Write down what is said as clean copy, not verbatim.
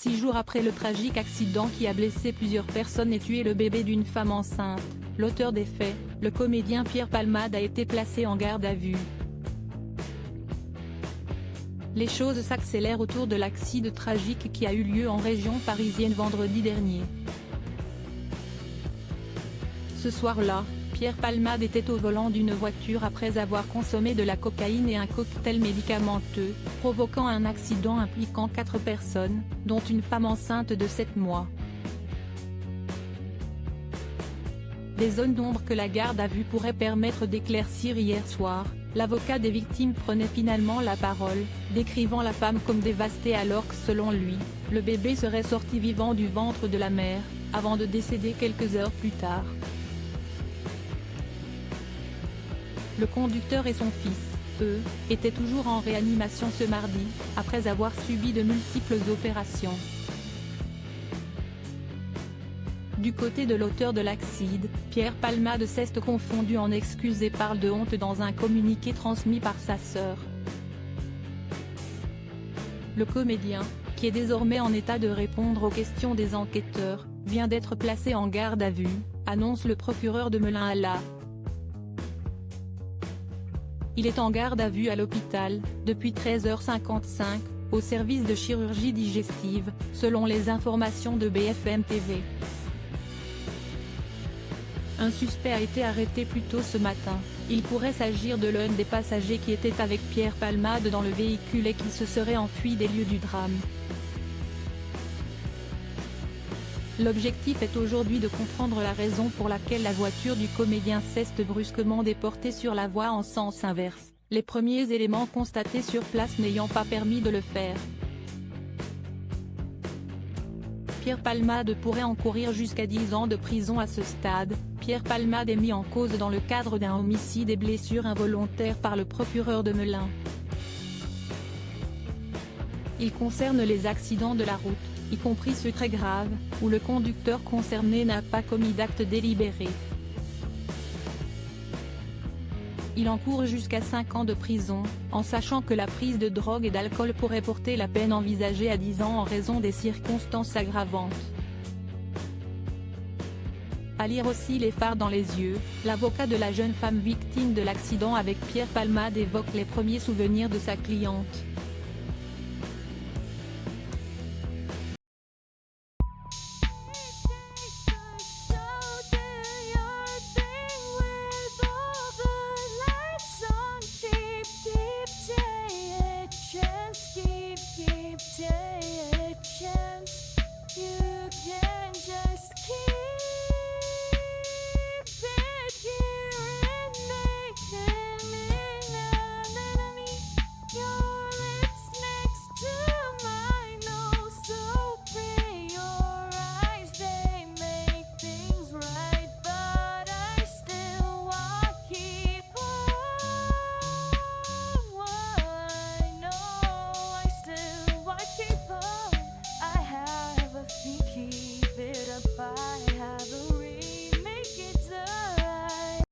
6 jours après le tragique accident qui a blessé plusieurs personnes et tué le bébé d'une femme enceinte, l'auteur des faits, le comédien Pierre Palmade a été placé en garde à vue. Les choses s'accélèrent autour de l'accident tragique qui a eu lieu en région parisienne vendredi dernier. Ce soir-là, Pierre Palmade était au volant d'une voiture après avoir consommé de la cocaïne et un cocktail médicamenteux, provoquant un accident impliquant 4 personnes, dont une femme enceinte de 7 mois. Des zones d'ombre que la garde à vue pourrait permettre d'éclaircir hier soir, l'avocat des victimes prenait finalement la parole, décrivant la femme comme dévastée alors que selon lui, le bébé serait sorti vivant du ventre de la mère, avant de décéder quelques heures plus tard. Le conducteur et son fils, eux, étaient toujours en réanimation ce mardi, après avoir subi de multiples opérations. Du côté de l'auteur de l'accident, Pierre Palmade s'est confondu en excuses et parle de honte dans un communiqué transmis par sa sœur. Le comédien, qui est désormais en état de répondre aux questions des enquêteurs, vient d'être placé en garde à vue, annonce le procureur de Melun-Alard. Il est en garde à vue à l'hôpital, depuis 13h55, au service de chirurgie digestive, selon les informations de BFM TV. Un suspect a été arrêté plus tôt ce matin. Il pourrait s'agir de l'un des passagers qui était avec Pierre Palmade dans le véhicule et qui se serait enfui des lieux du drame. L'objectif est aujourd'hui de comprendre la raison pour laquelle la voiture du comédien s'est brusquement déportée sur la voie en sens inverse, les premiers éléments constatés sur place n'ayant pas permis de le faire. Pierre Palmade pourrait encourir jusqu'à 10 ans de prison à ce stade. Pierre Palmade est mis en cause dans le cadre d'un homicide et blessures involontaires par le procureur de Melun. Il concerne les accidents de la route, y compris ceux très graves, où le conducteur concerné n'a pas commis d'acte délibéré. Il encourt jusqu'à 5 ans de prison, en sachant que la prise de drogue et d'alcool pourrait porter la peine envisagée à 10 ans en raison des circonstances aggravantes. À lire aussi les phares dans les yeux, l'avocat de la jeune femme victime de l'accident avec Pierre Palmade évoque les premiers souvenirs de sa cliente.